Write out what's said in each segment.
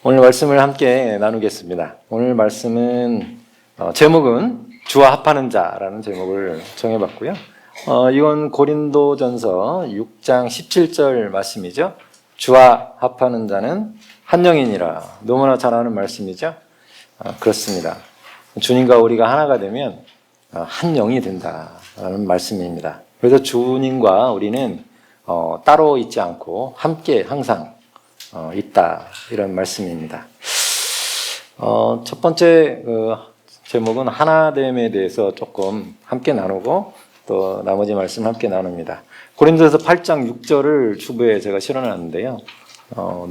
오늘 말씀을 함께 나누겠습니다. 오늘 말씀은 제목은 주와 합하는 자라는 제목을 정해봤고요. 이건 고린도전서 6장 17절 말씀이죠. 주와 합하는 자는 한 영이니라. 너무나 잘 아는 말씀이죠. 그렇습니다. 주님과 우리가 하나가 되면 한 영이 된다라는 말씀입니다. 그래서 주님과 우리는 따로 있지 않고 함께 항상 있다, 이런 말씀입니다. 첫 번째 제목은 하나됨에 대해서 조금 함께 나누고 또 나머지 말씀 함께 나눕니다. 고린도서 8장 6절을 주부에 제가 실어놨는데요.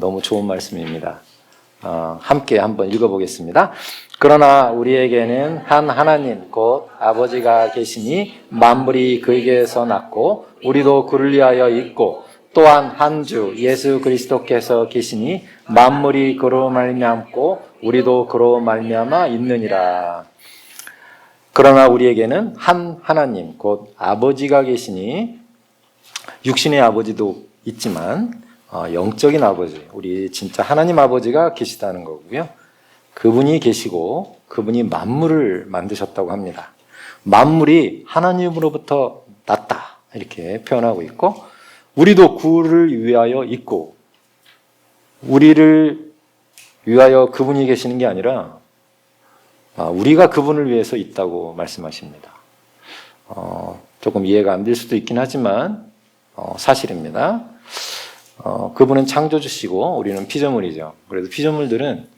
너무 좋은 말씀입니다. 함께 한번 읽어보겠습니다. 그러나 우리에게는 한 하나님 곧 아버지가 계시니 만물이 그에게서 났고 우리도 그를 위하여 있고 또한 한 주 예수 그리스도께서 계시니 만물이 그로 말미암고 우리도 그로 말미암아 있느니라. 그러나 우리에게는 한 하나님 곧 아버지가 계시니 육신의 아버지도 있지만 영적인 아버지, 우리 진짜 하나님 아버지가 계시다는 거고요. 그분이 계시고 그분이 만물을 만드셨다고 합니다. 만물이 하나님으로부터 났다, 이렇게 표현하고 있고, 우리도 그를 위하여 있고, 우리를 위하여 그분이 계시는 게 아니라 우리가 그분을 위해서 있다고 말씀하십니다. 조금 이해가 안 될 수도 있긴 하지만 사실입니다. 그분은 창조주시고 우리는 피조물이죠. 그래서 피조물들은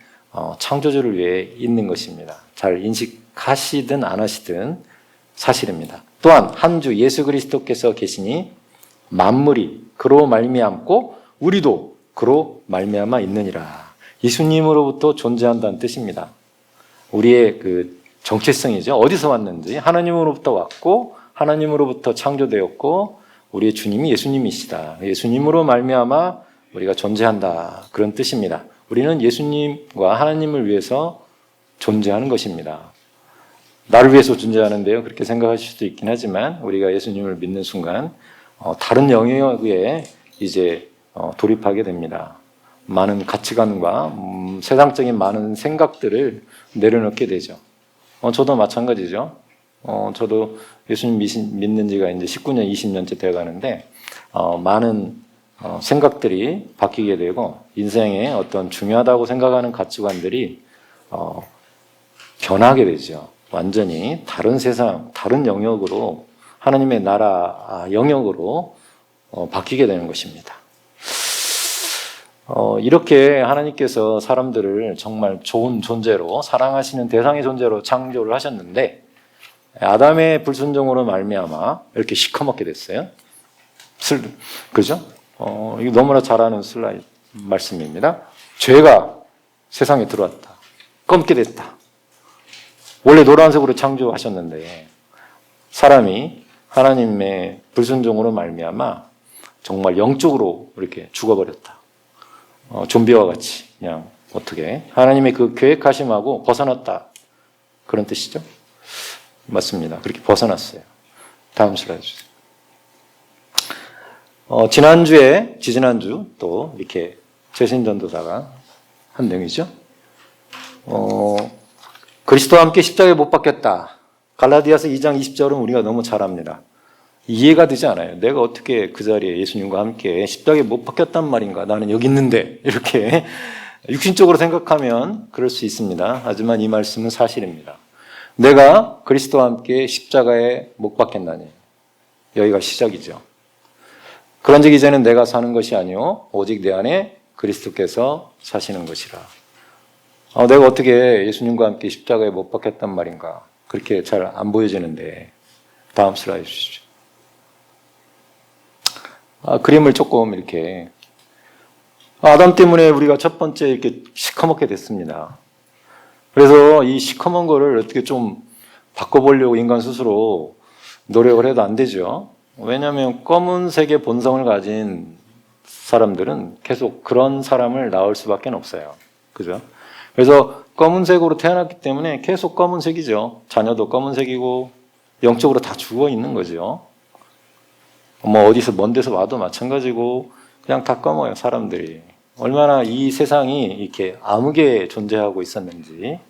창조주를 위해 있는 것입니다. 잘 인식하시든 안 하시든 사실입니다. 또한 한 주 예수 그리스도께서 계시니 만물이 그로 말미암고 우리도 그로 말미암아 있느니라. 예수님으로부터 존재한다는 뜻입니다. 우리의 그 정체성이죠. 어디서 왔는지 하나님으로부터 왔고 하나님으로부터 창조되었고 우리의 주님이 예수님이시다. 예수님으로 말미암아 우리가 존재한다, 그런 뜻입니다. 우리는 예수님과 하나님을 위해서 존재하는 것입니다. 나를 위해서 존재하는데요, 그렇게 생각하실 수도 있긴 하지만 우리가 예수님을 믿는 순간 다른 영역에 이제 돌입하게 됩니다. 많은 가치관과 세상적인 많은 생각들을 내려놓게 되죠. 저도 마찬가지죠. 저도 예수님 믿는 지가 이제 19년, 20년째 되어가는데 많은 생각들이 바뀌게 되고 인생에 어떤 중요하다고 생각하는 가치관들이 변하게 되죠. 완전히 다른 세상, 다른 영역으로, 하나님의 나라 영역으로 바뀌게 되는 것입니다. 이렇게 하나님께서 사람들을 정말 좋은 존재로, 사랑하시는 대상의 존재로 창조를 하셨는데 아담의 불순종으로 말미암아 이렇게 시커멓게 됐어요. 그죠? 이거 너무나 잘 아는 슬라이드 말씀입니다. 죄가 세상에 들어왔다. 검게 됐다. 원래 노란색으로 창조하셨는데 사람이 하나님의 불순종으로 말미암아 정말 영적으로 이렇게 죽어버렸다. 좀비와 같이 그냥 어떻게 하나님의 그 계획하심하고 벗어났다, 그런 뜻이죠. 맞습니다. 그렇게 벗어났어요. 다음 슬라이드 주세요. 지지난주 또 이렇게 재신전도사가 한 명이죠. 그리스도와 함께 십자가에 못 박혔다. 갈라디아서 2장 20절은 우리가 너무 잘 압니다. 이해가 되지 않아요. 내가 어떻게 그 자리에 예수님과 함께 십자가에 못 박혔단 말인가? 나는 여기 있는데. 이렇게 육신적으로 생각하면 그럴 수 있습니다. 하지만 이 말씀은 사실입니다. 내가 그리스도와 함께 십자가에 못 박혔나니. 여기가 시작이죠. 그런즉 이제는 내가 사는 것이 아니요 오직 내 안에 그리스도께서 사시는 것이라. 내가 어떻게 예수님과 함께 십자가에 못 박혔단 말인가? 그렇게 잘 안 보여지는데 다음 슬라이드 주시죠. 그림을 조금 이렇게, 아담 때문에 우리가 첫 번째 이렇게 시커멓게 됐습니다. 그래서 이 시커먼 거를 어떻게 좀 바꿔보려고 인간 스스로 노력을 해도 안 되죠. 왜냐하면 검은색의 본성을 가진 사람들은 계속 그런 사람을 낳을 수밖에 없어요. 그죠? 그래서 검은색으로 태어났기 때문에 계속 검은색이죠. 자녀도 검은색이고 영적으로 다 죽어 있는 거죠. 어디서 먼 데서 와도 마찬가지고 그냥 다 검어요, 사람들이. 얼마나 이 세상이 이렇게 암흑에 존재하고 있었는지.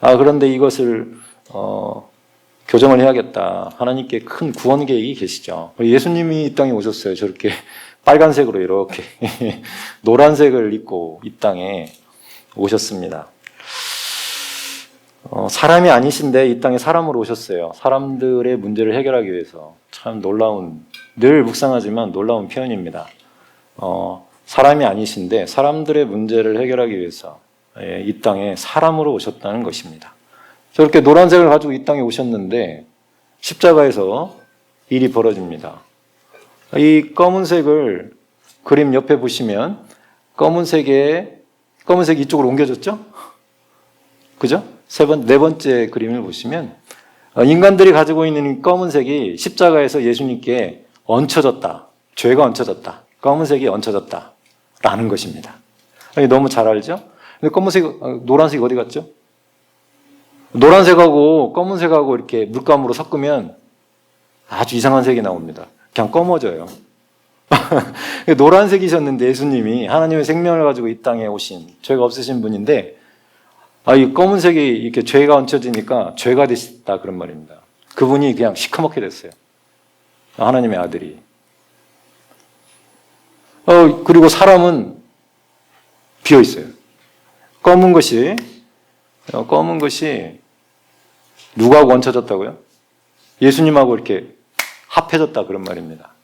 그런데 이것을 교정을 해야겠다. 하나님께 큰 구원 계획이 계시죠. 예수님이 이 땅에 오셨어요. 저렇게 빨간색으로 이렇게 노란색을 입고 이 땅에 오셨습니다. 사람이 아니신데 이 땅에 사람으로 오셨어요. 사람들의 문제를 해결하기 위해서. 참 놀라운, 늘 묵상하지만 놀라운 표현입니다. 사람이 아니신데 사람들의 문제를 해결하기 위해서 이 땅에 사람으로 오셨다는 것입니다. 저렇게 노란색을 가지고 이 땅에 오셨는데 십자가에서 일이 벌어집니다. 이 검은색을 그림 옆에 보시면 검은색이 이쪽으로 옮겨졌죠? 그죠? 네 번째 그림을 보시면 인간들이 가지고 있는 검은색이 십자가에서 예수님께 얹혀졌다. 죄가 얹혀졌다. 검은색이 얹혀졌다. 라는 것입니다. 너무 잘 알죠? 근데 노란색이 어디 갔죠? 노란색하고 검은색하고 이렇게 물감으로 섞으면 아주 이상한 색이 나옵니다. 그냥 검어져요. 노란색이셨는데 예수님이 하나님의 생명을 가지고 이 땅에 오신 죄가 없으신 분인데 이 검은색이 이렇게 죄가 얹혀지니까 죄가 되셨다 그런 말입니다. 그분이 그냥 시커멓게 됐어요. 하나님의 아들이. 그리고 사람은 비어 있어요. 검은 것이 누구하고 얹혀졌다고요? 예수님하고 이렇게 합해졌다 그런 말입니다.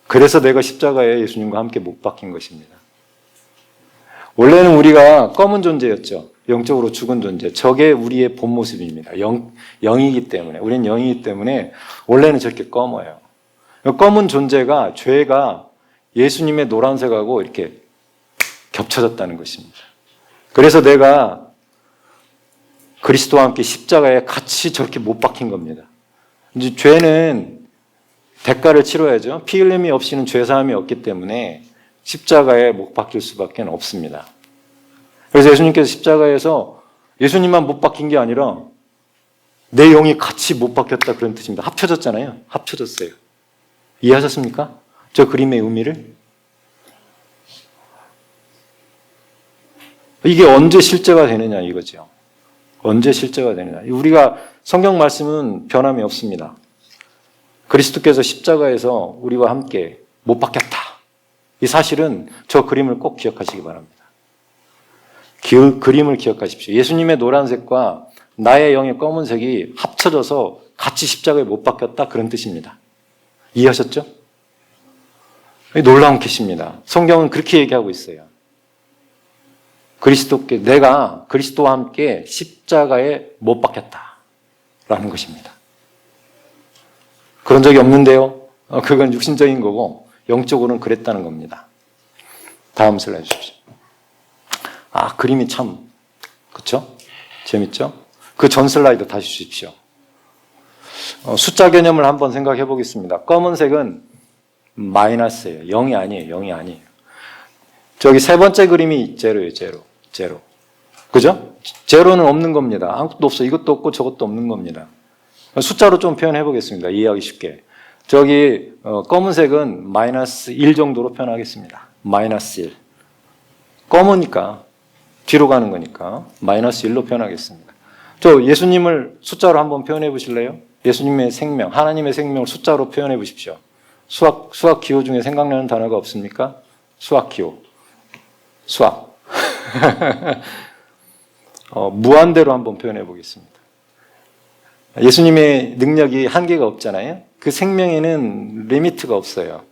그래서 내가 십자가에 예수님과 함께 못 박힌 것입니다. 원래는 우리가 검은 존재였죠. 영적으로 죽은 존재. 저게 우리의 본 모습입니다. 영이기 때문에. 우리는 영이기 때문에 원래는 저렇게 검어요. 검은 존재가, 죄가 예수님의 노란색하고 이렇게 겹쳐졌다는 것입니다. 그래서 내가 그리스도와 함께 십자가에 같이 저렇게 못 박힌 겁니다. 이제 죄는 대가를 치러야죠. 피 흘림이 없이는 죄사함이 없기 때문에 십자가에 못 박힐 수밖에 없습니다. 그래서 예수님께서 십자가에서 예수님만 못 박힌 게 아니라 내 영이 같이 못 박혔다 그런 뜻입니다. 합쳐졌잖아요. 합쳐졌어요. 이해하셨습니까? 저 그림의 의미를? 이게 언제 실제가 되느냐 이거죠. 언제 실제가 되느냐. 우리가 성경 말씀은 변함이 없습니다. 그리스도께서 십자가에서 우리와 함께 못 박혔다. 이 사실은 저 그림을 꼭 기억하시기 바랍니다. 그림을 기억하십시오. 예수님의 노란색과 나의 영의 검은색이 합쳐져서 같이 십자가에 못 박혔다 그런 뜻입니다. 이해하셨죠? 놀라운 계시입니다. 성경은 그렇게 얘기하고 있어요. 내가 그리스도와 함께 십자가에 못 박혔다라는 것입니다. 그런 적이 없는데요. 그건 육신적인 거고 영적으로는 그랬다는 겁니다. 다음 슬라이드 주십시오. 그림이 참 그렇죠? 재밌죠? 그 전 슬라이드 다시 주십시오. 숫자 개념을 한번 생각해 보겠습니다. 검은색은 마이너스예요. 0이 아니에요. 0이 아니에요. 저기 세 번째 그림이 제로예요. 제로. 그죠? 제로는 없는 겁니다. 아무것도 없어. 이것도 없고 저것도 없는 겁니다. 숫자로 좀 표현해 보겠습니다. 이해하기 쉽게. 저기 검은색은 마이너스 1 정도로 표현하겠습니다. 마이너스 1. 검으니까 뒤로 가는 거니까 마이너스 1로 표현하겠습니다. 저 예수님을 숫자로 한번 표현해 보실래요? 예수님의 생명, 하나님의 생명을 숫자로 표현해 보십시오. 수학 기호 중에 생각나는 단어가 없습니까? 수학 기호. 수학. 무한대로 한번 표현해 보겠습니다. 예수님의 능력이 한계가 없잖아요. 그 생명에는 리미트가 없어요.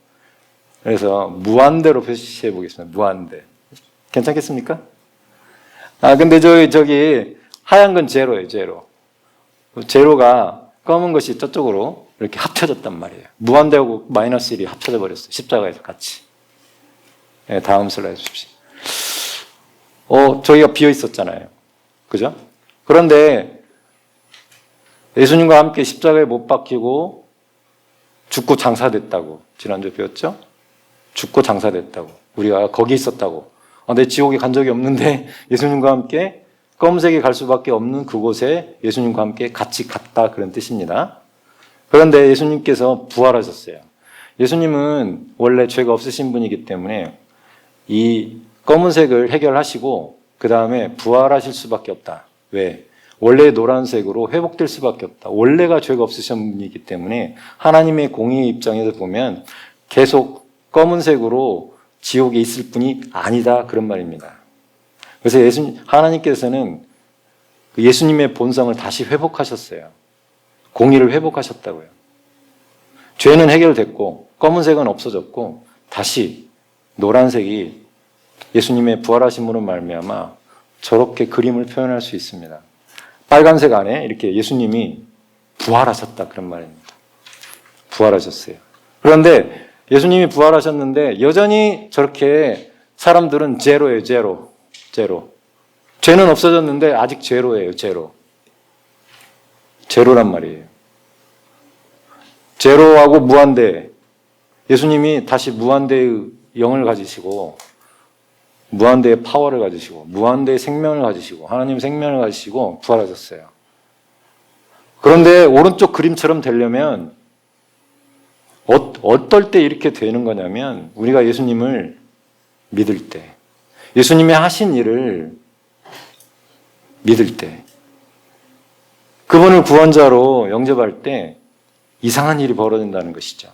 그래서 무한대로 표시해 보겠습니다. 무한대. 괜찮겠습니까? 근데 저기 하얀 건 제로예요. 제로가 검은 것이 저쪽으로 이렇게 합쳐졌단 말이에요. 무한대하고 마이너스 1이 합쳐져 버렸어요. 십자가에서 같이. 네, 다음 슬라이드 주십시오. 저기가 비어 있었잖아요. 그죠? 그런데 예수님과 함께 십자가에 못 박히고 죽고 장사됐다고 지난주에 배웠죠? 죽고 장사됐다고. 우리가 거기 있었다고. 내 지옥에 간 적이 없는데 예수님과 함께 검은색이 갈 수밖에 없는 그곳에 예수님과 함께 같이 갔다 그런 뜻입니다. 그런데 예수님께서 부활하셨어요. 예수님은 원래 죄가 없으신 분이기 때문에 이 검은색을 해결하시고 그 다음에 부활하실 수밖에 없다. 왜? 원래 노란색으로 회복될 수밖에 없다. 원래가 죄가 없으신 분이기 때문에 하나님의 공의 입장에서 보면 계속 검은색으로 지옥에 있을 분이 아니다. 그런 말입니다. 그래서 하나님께서는 예수님의 본성을 다시 회복하셨어요. 공의를 회복하셨다고요. 죄는 해결됐고 검은색은 없어졌고 다시 노란색이 예수님의 부활하심으로 말미암아 저렇게 그림을 표현할 수 있습니다. 빨간색 안에 이렇게 예수님이 부활하셨다 그런 말입니다. 부활하셨어요. 그런데 예수님이 부활하셨는데 여전히 저렇게 사람들은 제로예요. 제로. 죄는 없어졌는데 아직 제로예요. 제로란 말이에요. 제로하고 무한대. 예수님이 다시 무한대의 영을 가지시고 무한대의 파워를 가지시고 무한대의 생명을 가지시고 하나님의 생명을 가지시고 부활하셨어요. 그런데 오른쪽 그림처럼 되려면 어떨 때 이렇게 되는 거냐면 우리가 예수님을 믿을 때, 예수님이 하신 일을 믿을 때, 그분을 구원자로 영접할 때 이상한 일이 벌어진다는 것이죠.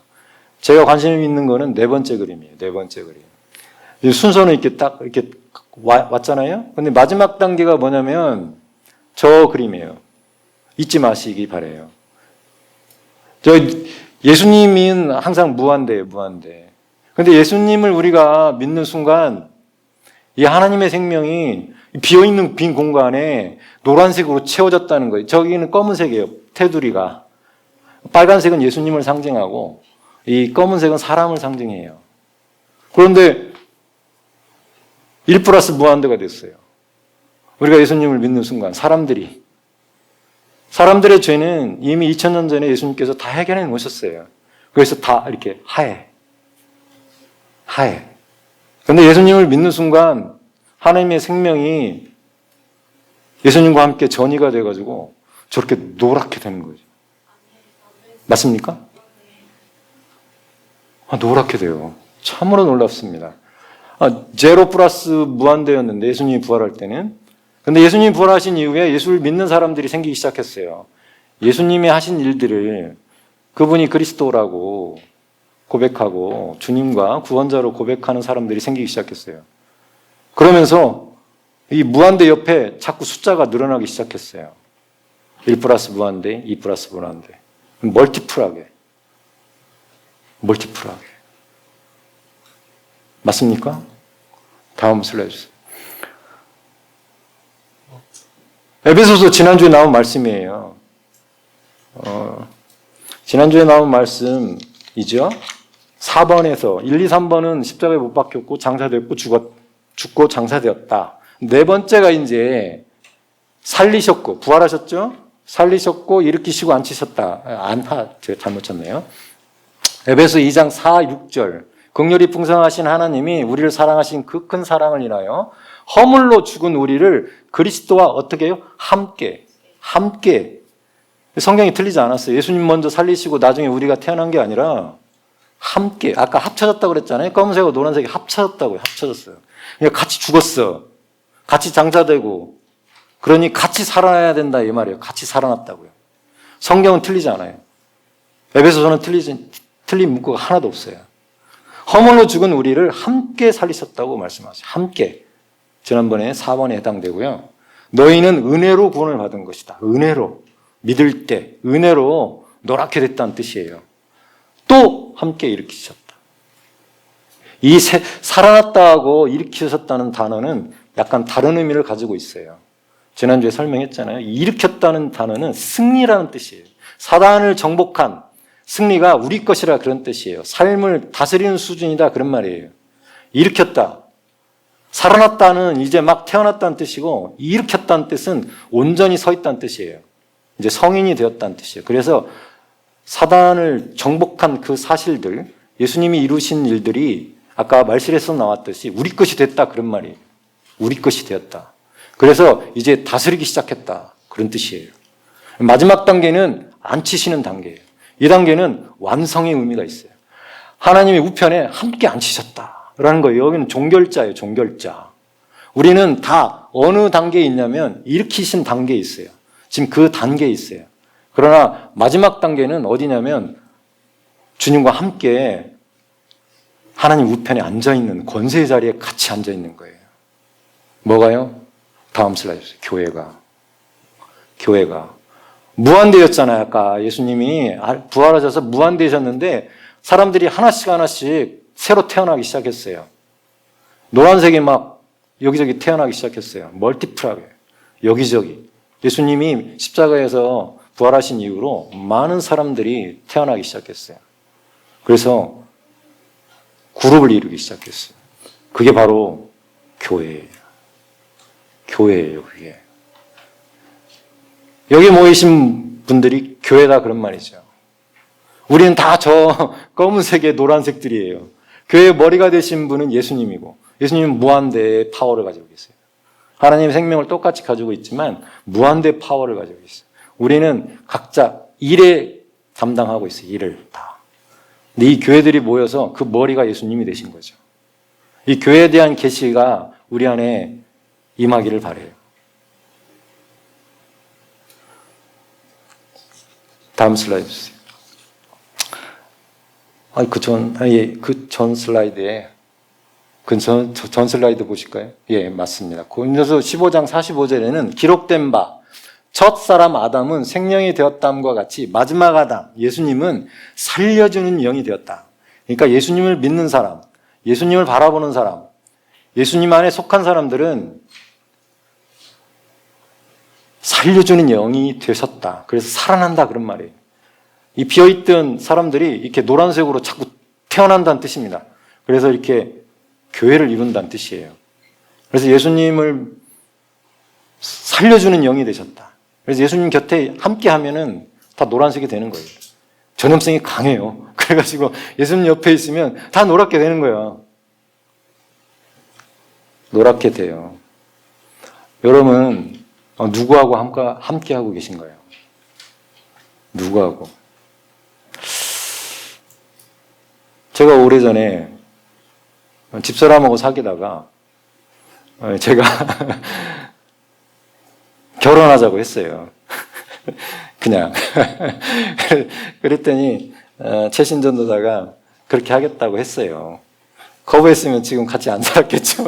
제가 관심 있는 거는 네 번째 그림이에요. 네 번째 그림. 순서는 이렇게 딱 이렇게 왔잖아요. 근데 마지막 단계가 뭐냐면 저 그림이에요. 잊지 마시기 바래요. 예수님은 항상 무한대예요. 무한대. 근데 예수님을 우리가 믿는 순간 이 하나님의 생명이 비어있는 빈 공간에 노란색으로 채워졌다는 거예요. 저기는 검은색이에요. 테두리가. 빨간색은 예수님을 상징하고 이 검은색은 사람을 상징해요. 그런데 1 플러스 무한대가 됐어요. 우리가 예수님을 믿는 순간 사람들의 죄는 이미 2000년 전에 예수님께서 다 해결해 놓으셨어요. 그래서 다 이렇게 하얘. 그런데 예수님을 믿는 순간 하나님의 생명이 예수님과 함께 전이가 돼가지고 저렇게 노랗게 되는 거죠. 맞습니까? 노랗게 돼요. 참으로 놀랍습니다. 제로 플러스 무한대였는데 예수님이 부활할 때는. 근데 예수님이 부활하신 이후에 예수를 믿는 사람들이 생기기 시작했어요. 예수님이 하신 일들을 그분이 그리스도라고 고백하고 주님과 구원자로 고백하는 사람들이 생기기 시작했어요. 그러면서 이 무한대 옆에 자꾸 숫자가 늘어나기 시작했어요. 1 플러스 무한대, 2 플러스 무한대. 멀티플하게. 맞습니까? 다음 슬라이드 주세요. 에베소서 지난주에 나온 말씀이에요. 지난주에 나온 말씀이죠. 4번에서 1, 2, 3번은 십자가에 못 박혔고 장사됐고 죽고 장사되었다. 네 번째가 이제 살리셨고 부활하셨죠? 살리셨고 일으키시고 앉히셨다. 제가 잘못 쳤네요. 에베소 2장 4, 6절. 긍휼이 풍성하신 하나님이 우리를 사랑하신 그 큰 사랑을 인하여 허물로 죽은 우리를 그리스도와 어떻게 해요? 함께. 성경이 틀리지 않았어요. 예수님 먼저 살리시고 나중에 우리가 태어난 게 아니라 함께. 아까 합쳐졌다고 그랬잖아요. 검은색과 노란색이 합쳐졌어요. 그러니까 같이 죽었어. 같이 장사되고. 그러니 같이 살아나야 된다 이 말이에요. 같이 살아났다고요. 성경은 틀리지 않아요. 에베소서는 틀린 문구가 하나도 없어요. 허물로 죽은 우리를 함께 살리셨다고 말씀하세요. 함께. 지난번에 4번에 해당되고요. 너희는 은혜로 구원을 받은 것이다. 은혜로. 믿을 때 은혜로 노랗게 됐다는 뜻이에요. 또 함께 일으키셨다. 이 살아났다고 일으키셨다는 단어는 약간 다른 의미를 가지고 있어요. 지난주에 설명했잖아요. 일으켰다는 단어는 승리라는 뜻이에요. 사단을 정복한 승리가 우리 것이라 그런 뜻이에요. 삶을 다스리는 수준이다 그런 말이에요. 일으켰다. 살아났다는 이제 막 태어났다는 뜻이고 일으켰다는 뜻은 온전히 서 있다는 뜻이에요. 이제 성인이 되었다는 뜻이에요. 그래서 사단을 정복한 그 사실들, 예수님이 이루신 일들이 아까 말실에서 나왔듯이 우리 것이 됐다 그런 말이에요. 우리 것이 되었다. 그래서 이제 다스리기 시작했다 그런 뜻이에요. 마지막 단계는 앉히시는 단계예요. 이 단계는 완성의 의미가 있어요. 하나님의 우편에 함께 앉히셨다. 종결자라는 거예요. 여기는 종결자예요. 종결자. 우리는 다 어느 단계에 있냐면 일으키신 단계에 있어요. 지금 그 단계에 있어요. 그러나 마지막 단계는 어디냐면 주님과 함께 하나님 우편에 앉아있는 권세의 자리에 같이 앉아있는 거예요. 뭐가요? 다음 슬라이드 주세요. 교회가 무한대였잖아요. 아까 예수님이 부활하셔서 무한대셨는데 사람들이 하나씩 새로 태어나기 시작했어요. 노란색이 막 여기저기 태어나기 시작했어요. 멀티플하게 여기저기. 예수님이 십자가에서 부활하신 이후로 많은 사람들이 태어나기 시작했어요. 그래서 그룹을 이루기 시작했어요. 그게 바로 교회예요. 교회예요, 그게. 여기 모이신 분들이 교회다 그런 말이죠. 우리는 다 저 검은색의 노란색들이에요. 교회의 머리가 되신 분은 예수님이고 예수님은 무한대의 파워를 가지고 계세요. 하나님의 생명을 똑같이 가지고 있지만 무한대의 파워를 가지고 있어요. 우리는 각자 일에 담당하고 있어요. 일을 다. 근데 이 교회들이 모여서 그 머리가 예수님이 되신 거죠. 이 교회에 대한 계시가 우리 안에 임하기를 바라요. 다음 슬라이드 주세요. 그 전 슬라이드에 전 슬라이드 보실까요? 예, 맞습니다. 고린도서 15장 45절에는 기록된 바 첫사람 아담은 생명이 되었다함과 같이 마지막 아담 예수님은 살려주는 영이 되었다. 그러니까 예수님을 믿는 사람, 예수님을 바라보는 사람, 예수님 안에 속한 사람들은 살려주는 영이 되셨다. 그래서 살아난다 그런 말이에요. 이 비어있던 사람들이 이렇게 노란색으로 자꾸 태어난다는 뜻입니다. 그래서 이렇게 교회를 이룬다는 뜻이에요. 그래서 예수님을 살려주는 영이 되셨다. 그래서 예수님 곁에 함께 하면은 다 노란색이 되는 거예요. 전염성이 강해요. 그래가지고 예수님 옆에 있으면 다 노랗게 되는 거예요. 노랗게 돼요. 여러분, 누구하고 함께 하고 계신 거예요? 누구하고? 제가 오래전에 집사람하고 사귀다가 제가 결혼하자고 했어요. 그냥. 그랬더니 최신 전도사가 그렇게 하겠다고 했어요. 거부했으면 지금 같이 안 살았겠죠.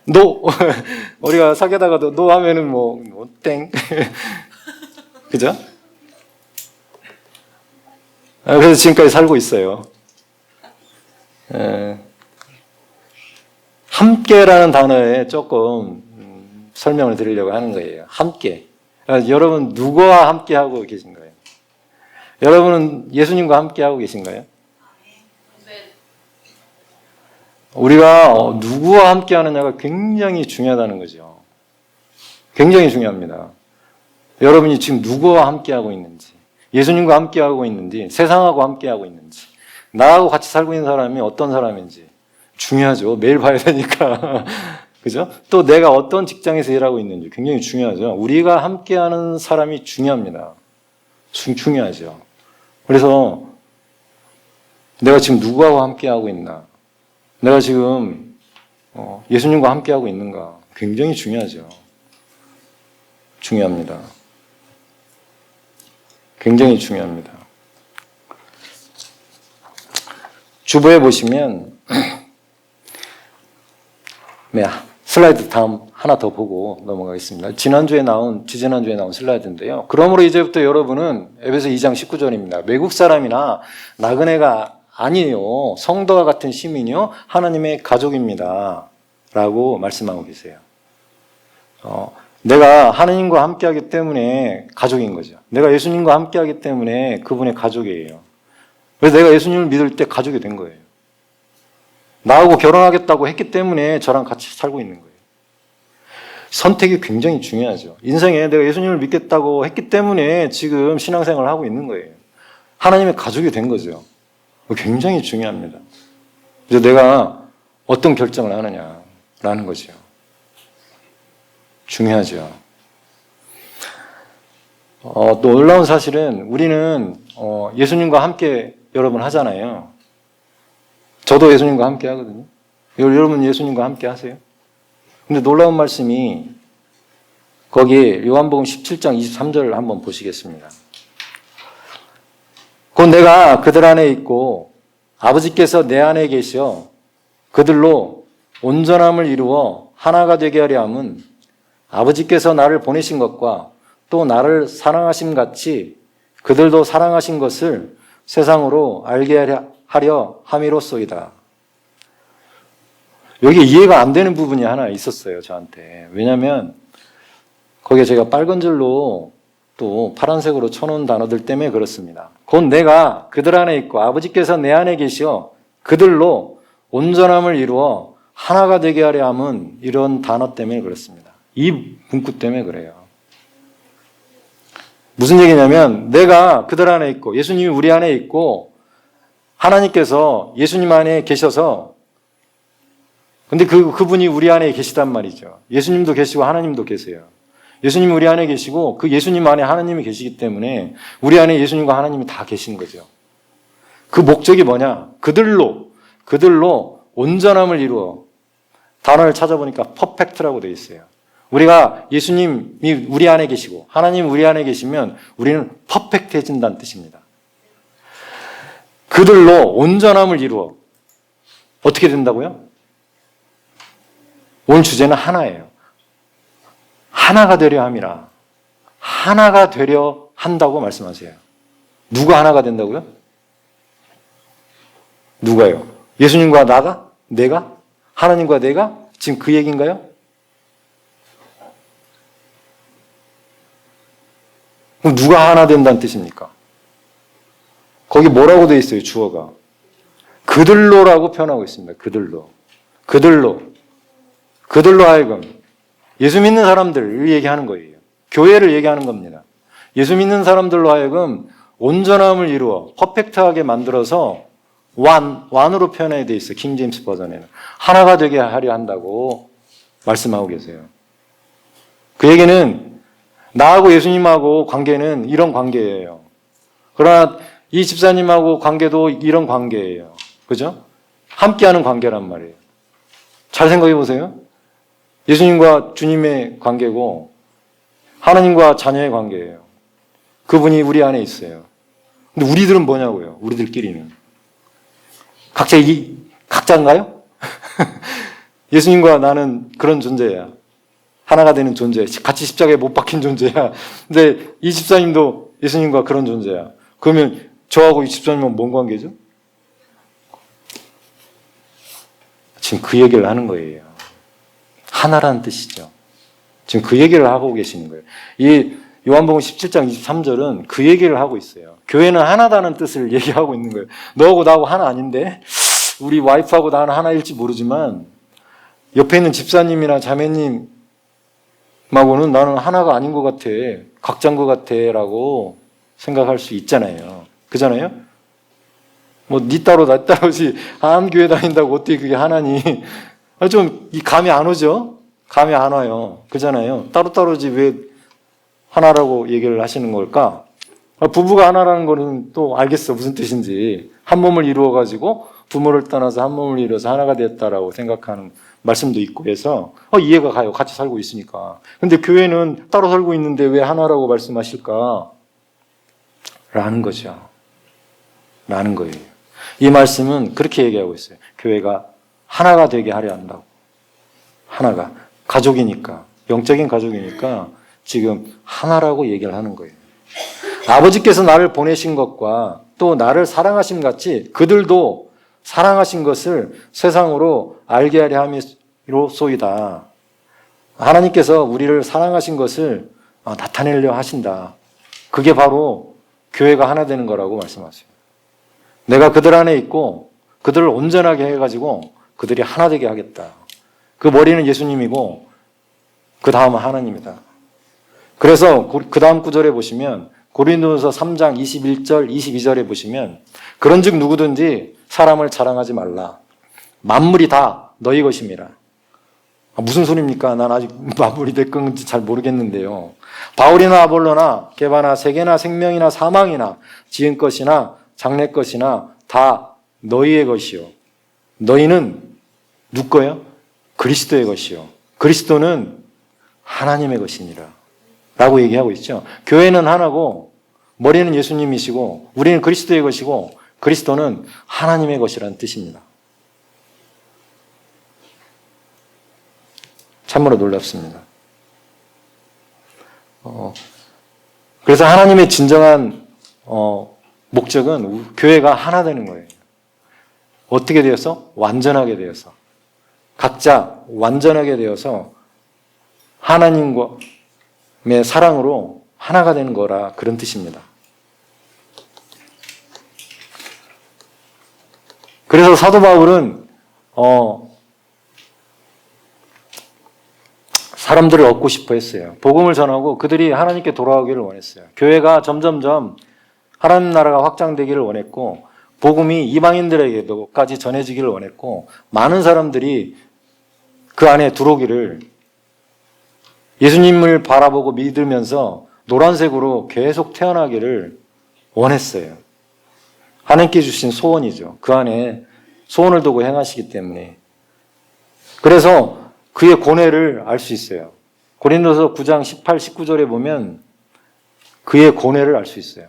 노! 우리가 사귀다가도 노 하면은 땡. 그죠? 그래서 지금까지 살고 있어요. 함께라는 단어에 조금 설명을 드리려고 하는 거예요. 함께. 여러분 누구와 함께하고 계신 거예요? 여러분은 예수님과 함께하고 계신가요? 우리가 누구와 함께하느냐가 굉장히 중요하다는 거죠. 굉장히 중요합니다. 여러분이 지금 누구와 함께하고 있는지, 예수님과 함께하고 있는지, 세상하고 함께하고 있는지, 나하고 같이 살고 있는 사람이 어떤 사람인지 중요하죠. 매일 봐야 되니까. 그죠? 또 내가 어떤 직장에서 일하고 있는지 굉장히 중요하죠. 우리가 함께하는 사람이 중요합니다. 중요하죠. 그래서 내가 지금 누구하고 함께하고 있나? 내가 지금 예수님과 함께하고 있는가? 굉장히 중요하죠. 중요합니다. 굉장히 중요합니다. 주보에 보시면 네, 슬라이드 다음 하나 더 보고 넘어가겠습니다. 지지난주에 나온 슬라이드인데요. 그러므로 이제부터 여러분은 에베소 2장 19절입니다. 외국 사람이나 나그네가 아니에요. 성도와 같은 시민이요. 하나님의 가족입니다. 라고 말씀하고 계세요. 내가 하나님과 함께하기 때문에 가족인 거죠. 내가 예수님과 함께하기 때문에 그분의 가족이에요. 그래서 내가 예수님을 믿을 때 가족이 된 거예요. 나하고 결혼하겠다고 했기 때문에 저랑 같이 살고 있는 거예요. 선택이 굉장히 중요하죠. 인생에 내가 예수님을 믿겠다고 했기 때문에 지금 신앙생활을 하고 있는 거예요. 하나님의 가족이 된 거죠. 굉장히 중요합니다. 그래서 내가 어떤 결정을 하느냐라는 거죠. 중요하죠. 또 놀라운 사실은 우리는 예수님과 함께 여러분 하잖아요. 저도 예수님과 함께 하거든요. 여러분 예수님과 함께 하세요. 근데 놀라운 말씀이 거기 요한복음 17장 23절을 한번 보시겠습니다. 곧 내가 그들 안에 있고 아버지께서 내 안에 계시어 그들로 온전함을 이루어 하나가 되게 하려 함은 아버지께서 나를 보내신 것과 또 나를 사랑하심 같이 그들도 사랑하신 것을 세상으로 알게 하려 함이로소이다. 여기 이해가 안 되는 부분이 하나 있었어요, 저한테. 왜냐하면 거기에 제가 빨간 줄로 또 파란색으로 쳐놓은 단어들 때문에 그렇습니다. 곧 내가 그들 안에 있고 아버지께서 내 안에 계시어 그들로 온전함을 이루어 하나가 되게 하려 함은 이런 단어 때문에 그렇습니다. 이 문구 때문에 그래요. 무슨 얘기냐면 내가 그들 안에 있고 예수님이 우리 안에 있고 하나님께서 예수님 안에 계셔서 근데 그분이 우리 안에 계시단 말이죠. 예수님도 계시고 하나님도 계세요. 예수님이 우리 안에 계시고 그 예수님 안에 하나님이 계시기 때문에 우리 안에 예수님과 하나님이 다 계신 거죠. 그 목적이 뭐냐? 그들로 온전함을 이루어. 단어를 찾아보니까 퍼펙트라고 되어 있어요. 우리가 예수님이 우리 안에 계시고 하나님이 우리 안에 계시면 우리는 퍼펙트해진다는 뜻입니다. 그들로 온전함을 이루어. 어떻게 된다고요? 오늘 주제는 하나예요. 하나가 되려 함이라. 하나가 되려 한다고 말씀하세요. 누가 하나가 된다고요? 누가요? 예수님과 나가? 내가? 하나님과 내가? 지금 그 얘기인가요? 그럼 누가 하나 된다는 뜻입니까? 거기 뭐라고 되어 있어요, 주어가? 그들로라고 표현하고 있습니다. 그들로 하여금 예수 믿는 사람들을 얘기하는 거예요. 교회를 얘기하는 겁니다. 예수 믿는 사람들로 하여금 온전함을 이루어 퍼펙트하게 만들어서 완으로 표현해 되어 있어요. 킹 제임스 버전에는. 하나가 되게 하려 한다고 말씀하고 계세요. 그 얘기는 나하고 예수님하고 관계는 이런 관계예요. 그러나 이 집사님하고 관계도 이런 관계예요. 그죠? 함께하는 관계란 말이에요. 잘 생각해 보세요. 예수님과 주님의 관계고 하나님과 자녀의 관계예요. 그분이 우리 안에 있어요. 근데 우리들은 뭐냐고요? 우리들끼리는. 각자인가요? 예수님과 나는 그런 존재야. 하나가 되는 존재야. 같이 십자가에 못 박힌 존재야. 근데 이 집사님도 예수님과 그런 존재야. 그러면 저하고 이 집사님은 뭔 관계죠? 지금 그 얘기를 하는 거예요. 하나라는 뜻이죠. 지금 그 얘기를 하고 계시는 거예요. 이 요한복음 17장 23절은 그 얘기를 하고 있어요. 교회는 하나다는 뜻을 얘기하고 있는 거예요. 너하고 나하고 하나 아닌데 우리 와이프하고 나는 하나일지 모르지만 옆에 있는 집사님이나 자매님하고는 나는 하나가 아닌 것 같아. 각자인 것 같아 라고 생각할 수 있잖아요. 그잖아요? 뭐 니 따로 나 따로지 한 교회 다닌다고 어떻게 그게 하나니. 좀 감이 안 오죠? 감이 안 와요. 그잖아요. 따로따로지 왜 하나라고 얘기를 하시는 걸까? 부부가 하나라는 거는 또 알겠어. 무슨 뜻인지. 한 몸을 이루어가지고 부모를 떠나서 한 몸을 이루어서 하나가 됐다라고 생각하는 말씀도 있고 해서 이해가 가요. 같이 살고 있으니까. 근데 교회는 따로 살고 있는데 왜 하나라고 말씀하실까? 라는 거죠. 라는 거예요. 이 말씀은 그렇게 얘기하고 있어요. 교회가 하나가 되게 하려 한다고. 하나가. 가족이니까. 영적인 가족이니까 지금 하나라고 얘기를 하는 거예요. 아버지께서 나를 보내신 것과 또 나를 사랑하심 같이 그들도 사랑하신 것을 세상으로 알게 하려 함이로소이다. 하나님께서 우리를 사랑하신 것을 나타내려 하신다. 그게 바로 교회가 하나 되는 거라고 말씀하세요. 내가 그들 안에 있고 그들을 온전하게 해가지고 그들이 하나 되게 하겠다. 그 머리는 예수님이고 그 다음은 하나님이다. 그래서 그 다음 구절에 보시면 고린도전서 3장 21절 22절에 보시면 그런즉 누구든지 사람을 자랑하지 말라. 만물이 다 너희 것임이라. 무슨 소리입니까? 난 아직 만물이 내 건지 잘 모르겠는데요. 바울이나 아볼로나 게바나 세계나 생명이나 사망이나 지은 것이나 장래 것이나 다 너희의 것이요. 너희는 누구 거예요? 그리스도의 것이요. 그리스도는 하나님의 것이니라. 라고 얘기하고 있죠. 교회는 하나고 머리는 예수님이시고 우리는 그리스도의 것이고 그리스도는 하나님의 것이라는 뜻입니다. 참으로 놀랍습니다. 그래서 하나님의 진정한 목적은 교회가 하나 되는 거예요. 어떻게 되어서? 완전하게 되어서. 각자 완전하게 되어서 하나님의 사랑으로 하나가 되는 거라 그런 뜻입니다. 그래서 사도 바울은 사람들을 얻고 싶어 했어요. 복음을 전하고 그들이 하나님께 돌아오기를 원했어요. 교회가 점점점 하나님 나라가 확장되기를 원했고 복음이 이방인들에게도까지 전해지기를 원했고 많은 사람들이 그 안에 들어오기를 예수님을 바라보고 믿으면서 노란색으로 계속 태어나기를 원했어요. 하나님께 주신 소원이죠. 그 안에 소원을 두고 행하시기 때문에. 그래서 그의 고뇌를 알 수 있어요. 고린도서 9장 18, 19절에 보면 그의 고뇌를 알 수 있어요.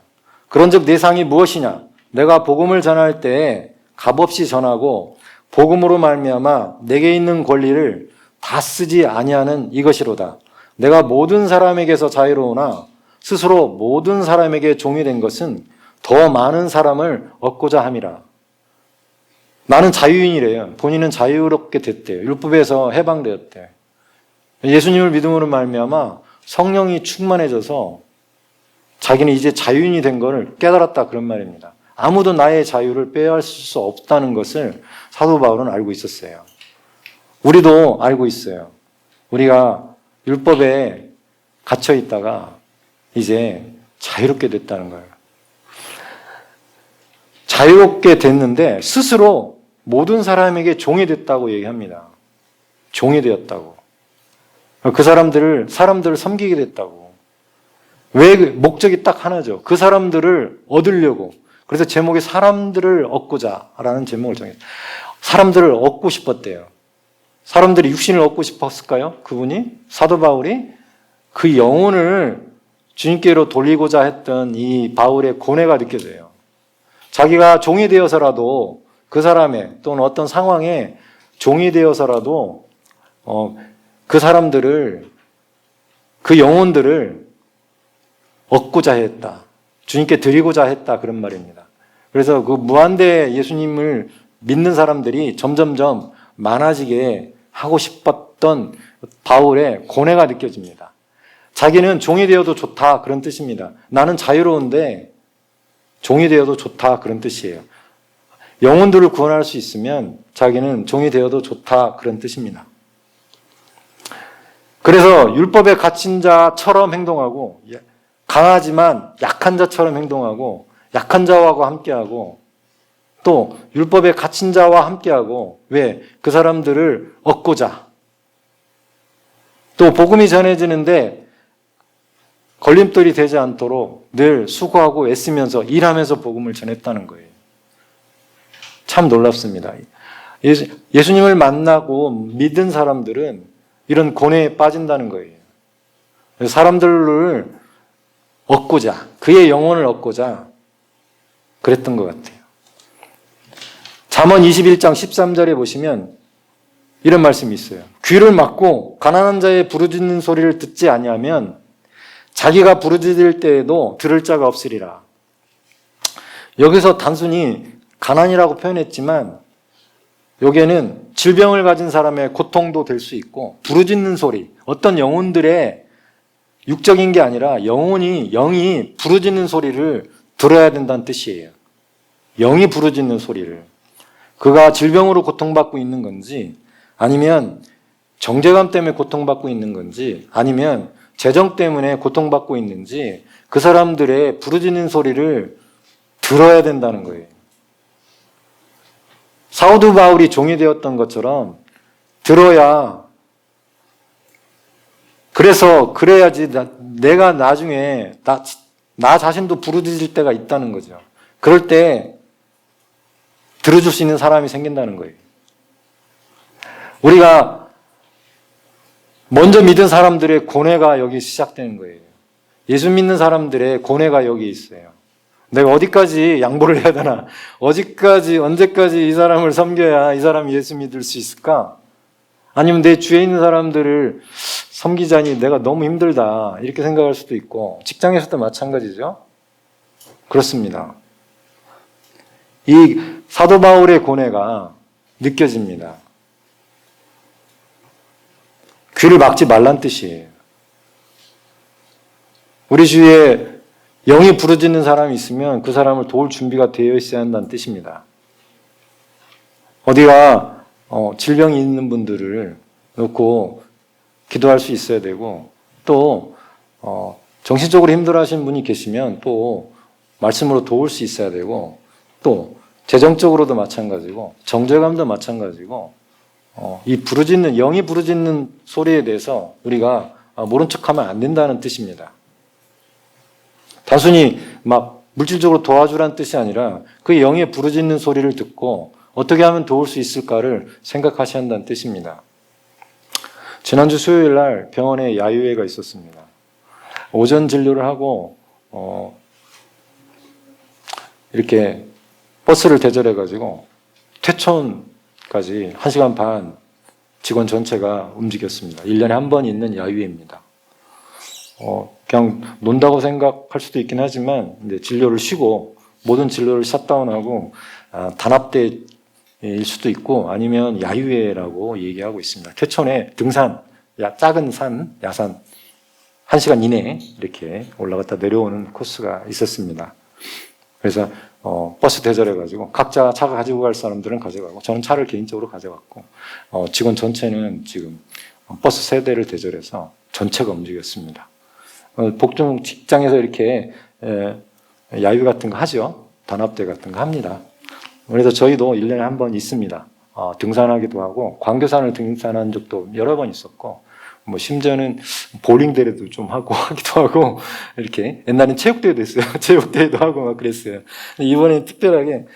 그런즉 내 상이 무엇이냐? 내가 복음을 전할 때에 값없이 전하고 복음으로 말미암아 내게 있는 권리를 다 쓰지 아니하는 이것이로다. 내가 모든 사람에게서 자유로우나 스스로 모든 사람에게 종이 된 것은 더 많은 사람을 얻고자 함이라. 나는 자유인이래요. 본인은 자유롭게 됐대요. 율법에서 해방되었대요. 예수님을 믿음으로 말미암아 성령이 충만해져서 자기는 이제 자유인이 된 것을 깨달았다 그런 말입니다. 아무도 나의 자유를 빼앗을 수 없다는 것을 사도 바울은 알고 있었어요. 우리도 알고 있어요. 우리가 율법에 갇혀 있다가 이제 자유롭게 됐다는 거예요. 자유롭게 됐는데 스스로 모든 사람에게 종이 됐다고 얘기합니다. 종이 되었다고. 그 사람들을 섬기게 됐다고. 왜? 목적이 딱 하나죠. 그 사람들을 얻으려고. 그래서 제목이 사람들을 얻고자 라는 제목을 정했어요. 사람들을 얻고 싶었대요. 사람들이 육신을 얻고 싶었을까요? 그분이? 사도 바울이? 그 영혼을 주님께로 돌리고자 했던 이 바울의 고뇌가 느껴져요. 자기가 종이 되어서라도 그 사람의 또는 어떤 상황에 종이 되어서라도 그 사람들을 그 영혼들을 얻고자 했다. 주님께 드리고자 했다 그런 말입니다. 그래서 그 무한대 예수님을 믿는 사람들이 점점점 많아지게 하고 싶었던 바울의 고뇌가 느껴집니다. 자기는 종이 되어도 좋다 그런 뜻입니다. 나는 자유로운데 종이 되어도 좋다 그런 뜻이에요. 영혼들을 구원할 수 있으면 자기는 종이 되어도 좋다 그런 뜻입니다. 그래서 율법에 갇힌 자처럼 행동하고 강하지만 약한 자처럼 행동하고 약한 자와 함께하고 또 율법에 갇힌 자와 함께하고 왜? 그 사람들을 얻고자 또 복음이 전해지는데 걸림돌이 되지 않도록 늘 수고하고 애쓰면서 일하면서 복음을 전했다는 거예요. 참 놀랍습니다. 예수님을 만나고 믿은 사람들은 이런 고뇌에 빠진다는 거예요. 사람들을 얻고자, 그의 영혼을 얻고자 그랬던 것 같아요. 잠언 21장 13절에 보시면 이런 말씀이 있어요. 귀를 막고 가난한 자의 부르짖는 소리를 듣지 아니하면 자기가 부르짖을 때에도 들을 자가 없으리라. 여기서 단순히 가난이라고 표현했지만 여기에는 질병을 가진 사람의 고통도 될 수 있고 부르짖는 소리, 어떤 영혼들의 육적인 게 아니라 영이 부르짖는 소리를 들어야 된다는 뜻이에요. 영이 부르짖는 소리를. 그가 질병으로 고통받고 있는 건지 아니면 정죄감 때문에 고통받고 있는 건지 아니면 재정 때문에 고통받고 있는지 그 사람들의 부르짖는 소리를 들어야 된다는 거예요. 사도 바울이 종이 되었던 것처럼 들어야 그래야지 내가 나중에 나 자신도 부르짖을 때가 있다는 거죠. 그럴 때 들어줄 수 있는 사람이 생긴다는 거예요. 우리가 먼저 믿은 사람들의 고뇌가 여기 시작되는 거예요. 예수 믿는 사람들의 고뇌가 여기 있어요. 내가 어디까지 양보를 해야 되나? 언제까지 이 사람을 섬겨야 이 사람이 예수 믿을 수 있을까? 아니면 내 주위에 있는 사람들을 섬기자니 내가 너무 힘들다. 이렇게 생각할 수도 있고, 직장에서도 마찬가지죠. 그렇습니다. 이 사도 바울의 고뇌가 느껴집니다. 귀를 막지 말란 뜻이에요. 우리 주위에 영이 부르짖는 사람이 있으면 그 사람을 도울 준비가 되어 있어야 한다는 뜻입니다. 어디가 질병이 있는 분들을 놓고 기도할 수 있어야 되고, 또 정신적으로 힘들어하시는 분이 계시면 또 말씀으로 도울 수 있어야 되고, 또 재정적으로도 마찬가지고 정죄감도 마찬가지고, 이 영이 부르짖는 소리에 대해서 우리가 모른 척하면 안 된다는 뜻입니다. 단순히 막 물질적으로 도와주라는 뜻이 아니라 그 영의 부르짖는 소리를 듣고 어떻게 하면 도울 수 있을까를 생각하셔야 한다는 뜻입니다. 지난주 수요일 날 병원에 야유회가 있었습니다. 오전 진료를 하고 이렇게 버스를 대절해가지고 퇴촌까지 1시간 반 직원 전체가 움직였습니다. 1년에 한 번 있는 야유회입니다. 그냥 논다고 생각할 수도 있긴 하지만 이제 진료를 쉬고 모든 진료를 샷다운하고 단합대일 수도 있고 아니면 야유회라고 얘기하고 있습니다. 퇴촌에 등산, 작은 산, 야산 1시간 이내에 이렇게 올라갔다 내려오는 코스가 있었습니다. 그래서 버스 대절해가지고 각자 차 가지고 갈 사람들은 가져가고 저는 차를 개인적으로 가져갔고 직원 전체는 지금 버스 3대를 대절해서 전체가 움직였습니다. 복종 직장에서 이렇게 야유 같은 거 하죠. 단합대 같은 거 합니다. 그래서 저희도 1년에 한 번 있습니다. 등산하기도 하고 광교산을 등산한 적도 여러 번 있었고 뭐 심지어는 볼링대회도 좀 하고 하기도 하고 이렇게 옛날엔 체육대회도 했어요. 체육대회도 하고 막 그랬어요. 이번에 특별하게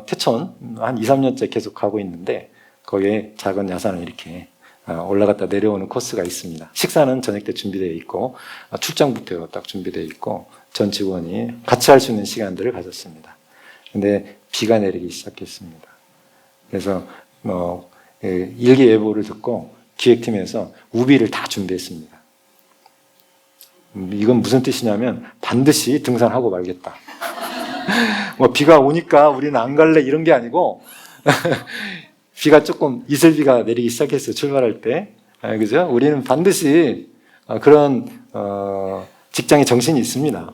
태천 한 2, 3년째 계속 가고 있는데 거기에 작은 야산을 이렇게 올라갔다 내려오는 코스가 있습니다. 식사는 저녁 때 준비되어 있고 출장부터 딱 준비되어 있고 전 직원이 같이 할 수 있는 시간들을 가졌습니다. 근데 비가 내리기 시작했습니다. 그래서 일기예보를 듣고 기획팀에서 우비를 다 준비했습니다. 이건 무슨 뜻이냐면 반드시 등산하고 말겠다. 뭐 비가 오니까 우리는 안 갈래 이런 게 아니고 비가 조금 이슬비가 내리기 시작했어요. 출발할 때. 그죠? 우리는 반드시 그런 직장의 정신이 있습니다.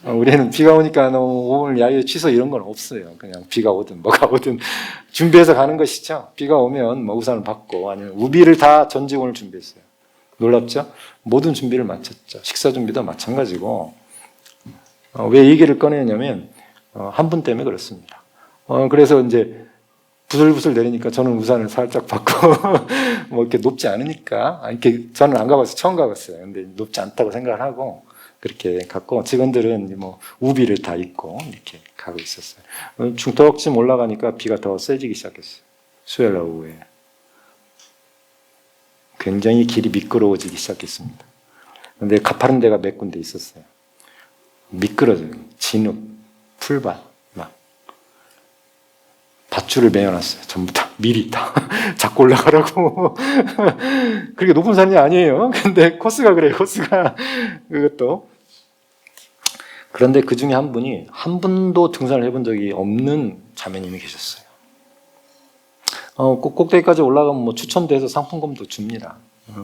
우리는 비가 오니까 오늘 야유 취소 이런 건 없어요. 그냥 비가 오든 뭐가 오든 준비해서 가는 것이죠. 비가 오면 뭐 우산을 받고 아니면 우비를 다 전 직원을 준비했어요. 놀랍죠? 모든 준비를 마쳤죠. 식사 준비도 마찬가지고. 왜 이 얘기를 꺼내냐면 한 분 때문에 그렇습니다. 그래서 이제 부슬부슬 내리니까 저는 우산을 살짝 받고 뭐 이렇게 높지 않으니까 이렇게 저는 안 가봤어요. 처음 가봤어요. 근데 높지 않다고 생각을 하고 그렇게 갔고 직원들은 뭐 우비를 다 입고 이렇게 가고 있었어요. 중턱쯤 올라가니까 비가 더 세지기 시작했어요. 수요일 날 오후에 굉장히 길이 미끄러워지기 시작했습니다. 근데 가파른 데가 몇 군데 있었어요. 미끄러져요. 진흙, 풀밭 막 밧줄을 매어놨어요. 전부 다 미리 다 잡고 올라가라고. 그렇게 높은 산이 아니에요. 근데 코스가 그래요. 코스가 그것도. 그런데 그 중에 한 분이 한 번도 등산을 해본 적이 없는 자매님이 계셨어요. 꼭대기까지 올라가면 뭐 추첨돼서 상품권도 줍니다.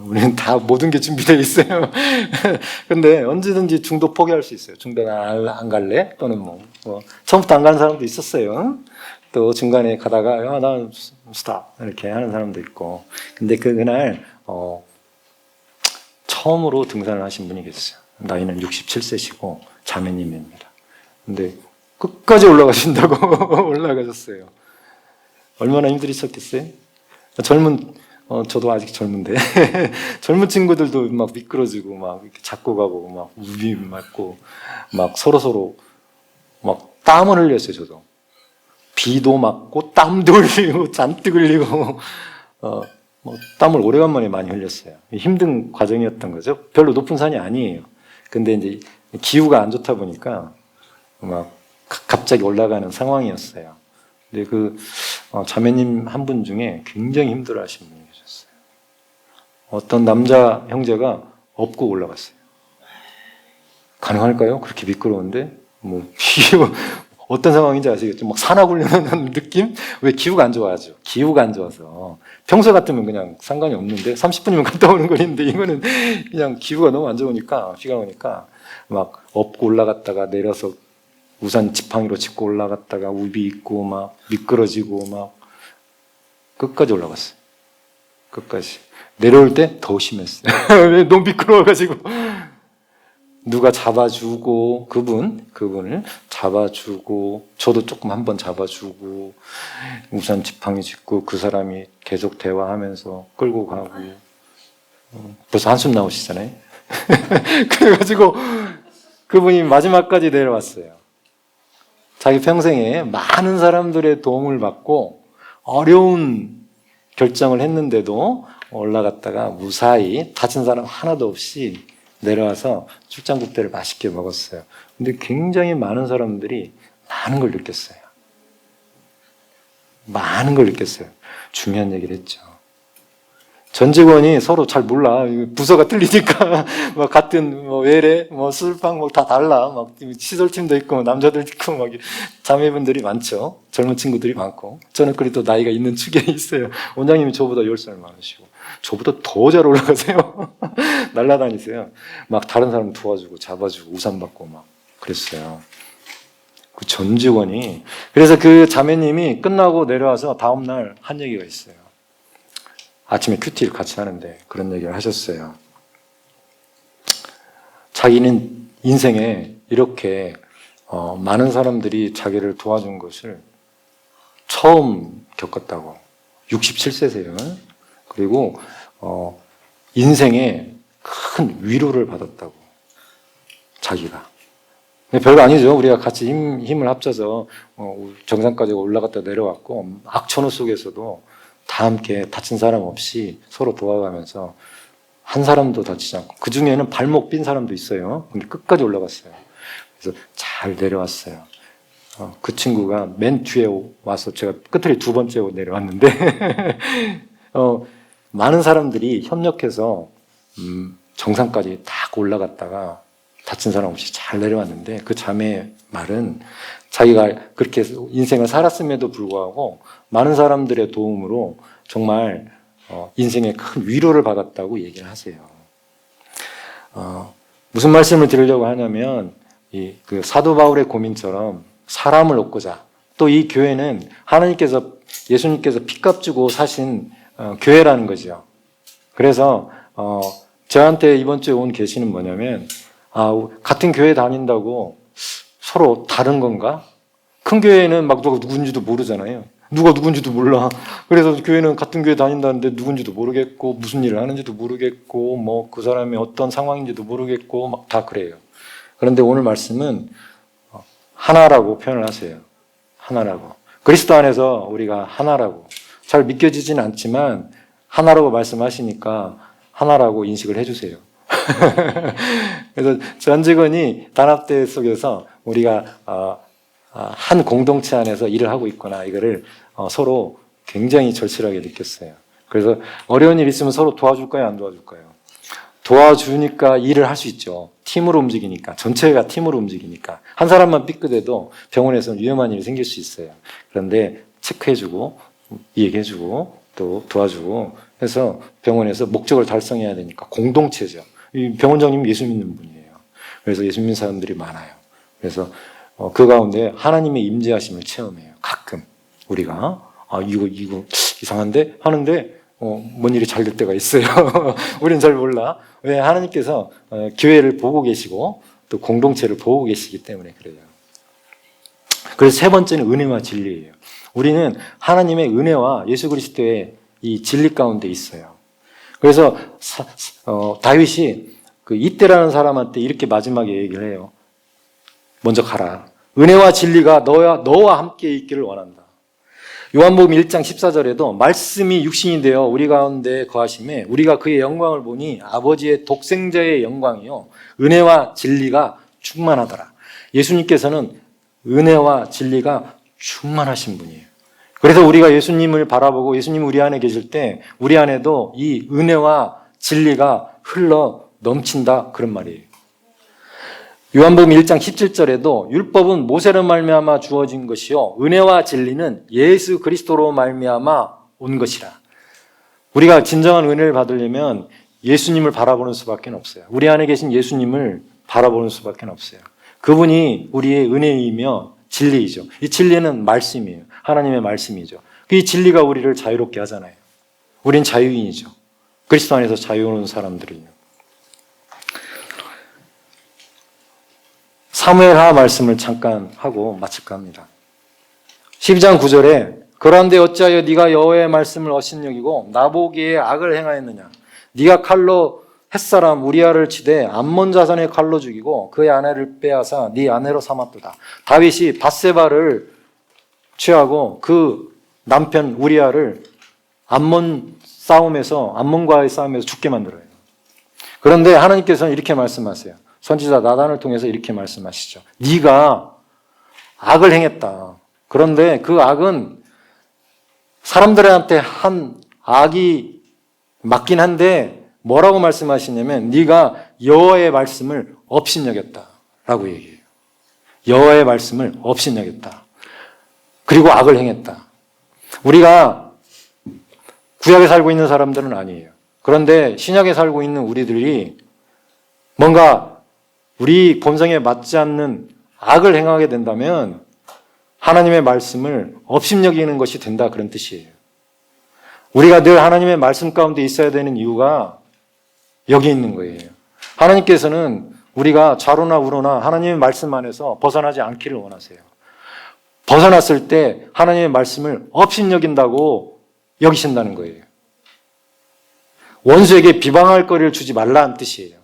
우리는 다 모든 게 준비되어 있어요. 근데 언제든지 중도 포기할 수 있어요. 중도는 안 갈래? 또는 뭐 처음부터 안 가는 사람도 있었어요. 또 중간에 가다가 난 스탑 이렇게 하는 사람도 있고. 근데 그날 처음으로 등산을 하신 분이 계셨어요. 나이는 67세시고 자매님입니다. 근데 끝까지 올라가신다고 올라가셨어요. 얼마나 힘들으셨겠어요? 저도 아직 젊은데 젊은 친구들도 막 미끄러지고 막 이렇게 잡고 가고 막 우비 맞고 막 서로 막 땀을 흘렸어요. 저도 비도 맞고 땀도 흘리고 잔뜩 흘리고 뭐 땀을 오래간만에 많이 흘렸어요. 힘든 과정이었던 거죠. 별로 높은 산이 아니에요. 근데 이제 기후가 안 좋다 보니까 막 갑자기 올라가는 상황이었어요. 근데 그 자매님 한 분 중에 굉장히 힘들어하시는 분이 계셨어요. 어떤 남자 형제가 업고 올라갔어요. 가능할까요? 그렇게 미끄러운데 뭐 어떤 상황인지 아시겠죠? 막 산악훈련하는 느낌? 왜 기후가 안 좋아하죠? 기후가 안 좋아서 평소 같으면 그냥 상관이 없는데 30분이면 갔다 오는 거리인데 이거는 그냥 기후가 너무 안 좋으니까 비가 오니까 막 업고 올라갔다가 내려서 우산 지팡이로 짚고 올라갔다가 우비 있고 막 미끄러지고 막 끝까지 올라갔어요. 끝까지. 내려올 때 더 심했어요. 너무 미끄러워가지고. 누가 잡아주고 그분을 잡아주고 저도 조금 한번 잡아주고 우산 지팡이 짚고 그 사람이 계속 대화하면서 끌고 가고 벌써 한숨 나오시잖아요. 그래가지고 그분이 마지막까지 내려왔어요. 자기 평생에 많은 사람들의 도움을 받고 어려운 결정을 했는데도 올라갔다가 무사히 다친 사람 하나도 없이 내려와서 출장국대를 맛있게 먹었어요. 근데 굉장히 많은 사람들이 많은 걸 느꼈어요. 많은 걸 느꼈어요. 중요한 얘기를 했죠. 전 직원이 서로 잘 몰라. 부서가 틀리니까 막 같은 외래, 수술방 다 달라. 막 시설팀도 있고 남자들 있고 막 자매분들이 많죠. 젊은 친구들이 많고 저는 그래도 나이가 있는 축에 있어요. 원장님이 저보다 10살 많으시고 저보다 더 잘 올라가세요. 날라다니세요. 막 다른 사람 도와주고 잡아주고 우산 받고 막 그랬어요. 그 전 직원이 그래서 그 자매님이 끝나고 내려와서 다음날 한 얘기가 있어요. 아침에 큐티를 같이 하는데 그런 얘기를 하셨어요. 자기는 인생에 이렇게 많은 사람들이 자기를 도와준 것을 처음 겪었다고. 67세세요. 그리고 인생에 큰 위로를 받았다고. 자기가. 별거 아니죠. 우리가 같이 힘을 합쳐서 정상까지 올라갔다 내려왔고 악천후 속에서도 다 함께 다친 사람 없이 서로 도와가면서 한 사람도 다치지 않고 그 중에는 발목 삔 사람도 있어요. 근데 끝까지 올라갔어요. 그래서 잘 내려왔어요. 그 친구가 맨 뒤에 와서 제가 끝을 두 번째 내려왔는데 많은 사람들이 협력해서 정상까지 딱 올라갔다가 다친 사람 없이 잘 내려왔는데 그 자매의 말은 자기가 그렇게 인생을 살았음에도 불구하고 많은 사람들의 도움으로 정말 인생에 큰 위로를 받았다고 얘기를 하세요. 무슨 말씀을 드리려고 하냐면 그 사도 바울의 고민처럼 사람을 얻고자 또 이 교회는 하나님께서 예수님께서 피값 주고 사신 교회라는 거죠. 그래서 저한테 이번 주에 온 계시는 뭐냐면 같은 교회 다닌다고 서로 다른 건가? 큰 교회는 막 누가 누군지도 모르잖아요. 누가 누군지도 몰라. 그래서 교회는 같은 교회 다닌다는데 누군지도 모르겠고 무슨 일을 하는지도 모르겠고 뭐 그 사람이 어떤 상황인지도 모르겠고 막 다 그래요. 그런데 오늘 말씀은 하나라고 표현을 하세요. 하나라고. 그리스도 안에서 우리가 하나라고. 잘 믿겨지지는 않지만 하나라고 말씀하시니까 하나라고 인식을 해주세요. 그래서 전 직원이 단합대 속에서 우리가 한 공동체 안에서 일을 하고 있구나 이거를 서로 굉장히 절실하게 느꼈어요. 그래서 어려운 일 있으면 서로 도와줄까요? 안 도와줄까요? 도와주니까 일을 할 수 있죠. 팀으로 움직이니까 전체가 팀으로 움직이니까 한 사람만 삐끗해도 병원에서는 위험한 일이 생길 수 있어요. 그런데 체크해주고 얘기해주고 또 도와주고 해서 병원에서 목적을 달성해야 되니까 공동체죠. 이 병원장님이 예수 믿는 분이에요. 그래서 예수 믿는 사람들이 많아요. 그래서 그 가운데 하나님의 임재하심을 체험해요. 가끔 우리가 이거 이상한데 하는데 뭔 일이 잘 될 때가 있어요. 우리는 잘 몰라. 왜 하나님께서 교회를 보고 계시고 또 공동체를 보고 계시기 때문에 그래요. 그래서 세 번째는 은혜와 진리예요. 우리는 하나님의 은혜와 예수 그리스도의 이 진리 가운데 있어요. 그래서 다윗이 그 이때라는 사람한테 이렇게 마지막에 얘기를 해요. 먼저 가라. 은혜와 진리가 너와 함께 있기를 원한다. 요한복음 1장 14절에도 말씀이 육신이 되어 우리 가운데 거하심에 우리가 그의 영광을 보니 아버지의 독생자의 영광이요 은혜와 진리가 충만하더라. 예수님께서는 은혜와 진리가 충만하신 분이에요. 그래서 우리가 예수님을 바라보고 예수님 우리 안에 계실 때 우리 안에도 이 은혜와 진리가 흘러 넘친다 그런 말이에요. 요한복음 1장 17절에도 율법은 모세로 말미암아 주어진 것이요 은혜와 진리는 예수 그리스도로 말미암아 온 것이라. 우리가 진정한 은혜를 받으려면 예수님을 바라보는 수밖에 없어요. 우리 안에 계신 예수님을 바라보는 수밖에 없어요. 그분이 우리의 은혜이며 진리이죠. 이 진리는 말씀이에요. 하나님의 말씀이죠. 이 진리가 우리를 자유롭게 하잖아요. 우린 자유인이죠. 그리스도 안에서 자유로운 사람들이에요. 사무엘하 말씀을 잠깐 하고 마칠까 합니다. 12장 9절에 그런데 어찌하여 네가 여호와의 말씀을 업신여기고 나보기에 악을 행하였느냐. 네가 칼로 햇사람 우리아를 치되 암몬 자손의 칼로 죽이고 그의 아내를 빼앗아 네 아내로 삼았도다. 다윗이 밧세바를 취하고 그 남편 우리아를 암몬과의 싸움에서 죽게 만들어요. 그런데 하나님께서는 이렇게 말씀하세요. 선지자 나단을 통해서 이렇게 말씀하시죠. 네가 악을 행했다. 그런데 그 악은 사람들한테 한 악이 맞긴 한데 뭐라고 말씀하시냐면 네가 여호와의 말씀을 업신여겼다라고 얘기해요. 여호와의 말씀을 업신여겼다. 그리고 악을 행했다. 우리가 구약에 살고 있는 사람들은 아니에요. 그런데 신약에 살고 있는 우리들이 뭔가 우리 본성에 맞지 않는 악을 행하게 된다면 하나님의 말씀을 업신여기는 것이 된다 그런 뜻이에요. 우리가 늘 하나님의 말씀 가운데 있어야 되는 이유가 여기 있는 거예요. 하나님께서는 우리가 좌로나 우로나 하나님의 말씀 안에서 벗어나지 않기를 원하세요. 벗어났을 때 하나님의 말씀을 업신여긴다고 여기신다는 거예요. 원수에게 비방할 거리를 주지 말라는 뜻이에요.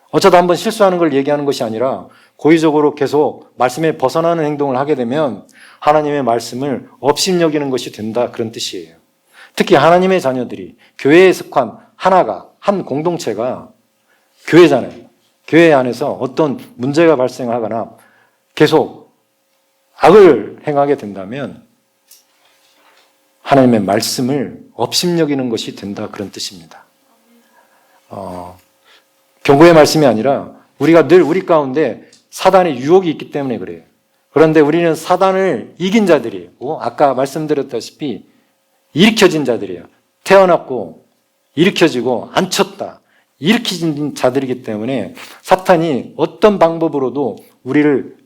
어쩌다 한번 실수하는 걸 얘기하는 것이 아니라 고의적으로 계속 말씀에 벗어나는 행동을 하게 되면 하나님의 말씀을 업신여기는 것이 된다 그런 뜻이에요. 특히 하나님의 자녀들이 교회에 속한 한 공동체가 교회잖아요. 교회 안에서 어떤 문제가 발생하거나 계속 악을 행하게 된다면 하나님의 말씀을 업신여기는 것이 된다 그런 뜻입니다. 경고의 말씀이 아니라 우리가 늘 우리 가운데 사단의 유혹이 있기 때문에 그래요. 그런데 우리는 사단을 이긴 자들이에요. 아까 말씀드렸다시피 일으켜진 자들이에요. 태어났고 일으켜지고 앉혔다. 일으켜진 자들이기 때문에 사탄이 어떤 방법으로도 우리를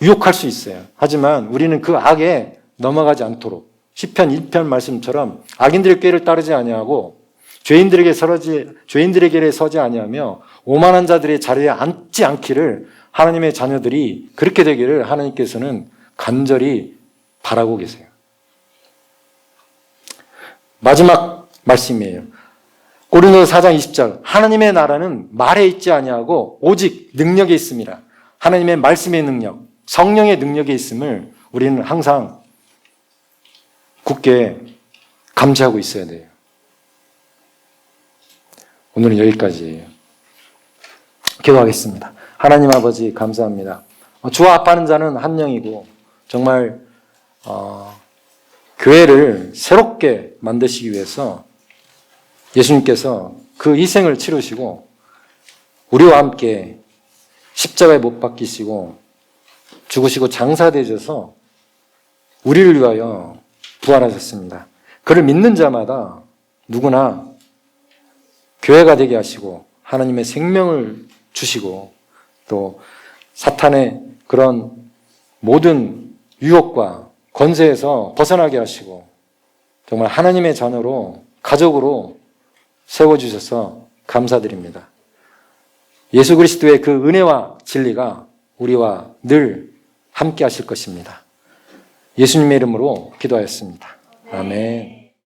유혹할 수 있어요. 하지만 우리는 그 악에 넘어가지 않도록 시편 1편 말씀처럼 악인들의 꾀를 따르지 아니하고 죄인들에게 서지 아니하며 오만한 자들의 자리에 앉지 않기를 하나님의 자녀들이 그렇게 되기를 하나님께서는 간절히 바라고 계세요. 마지막 말씀이에요. 고린도서 4장 20절 하나님의 나라는 말에 있지 아니하고 오직 능력에 있습니다. 하나님의 말씀의 능력, 성령의 능력에 있음을 우리는 항상 굳게 감지하고 있어야 돼요. 오늘은 여기까지예요. 기도하겠습니다. 하나님 아버지 감사합니다. 주와 합하는 자는 한 명이고 정말 교회를 새롭게 만드시기 위해서 예수님께서 그 희생을 치르시고 우리와 함께 십자가에 못 박히시고 죽으시고 장사되셔서 우리를 위하여 부활하셨습니다. 그를 믿는 자마다 누구나 교회가 되게 하시고 하나님의 생명을 주시고 또 사탄의 그런 모든 유혹과 권세에서 벗어나게 하시고 정말 하나님의 자녀로 가족으로 세워주셔서 감사드립니다. 예수 그리스도의 그 은혜와 진리가 우리와 늘 함께 하실 것입니다. 예수님의 이름으로 기도하였습니다. 아멘.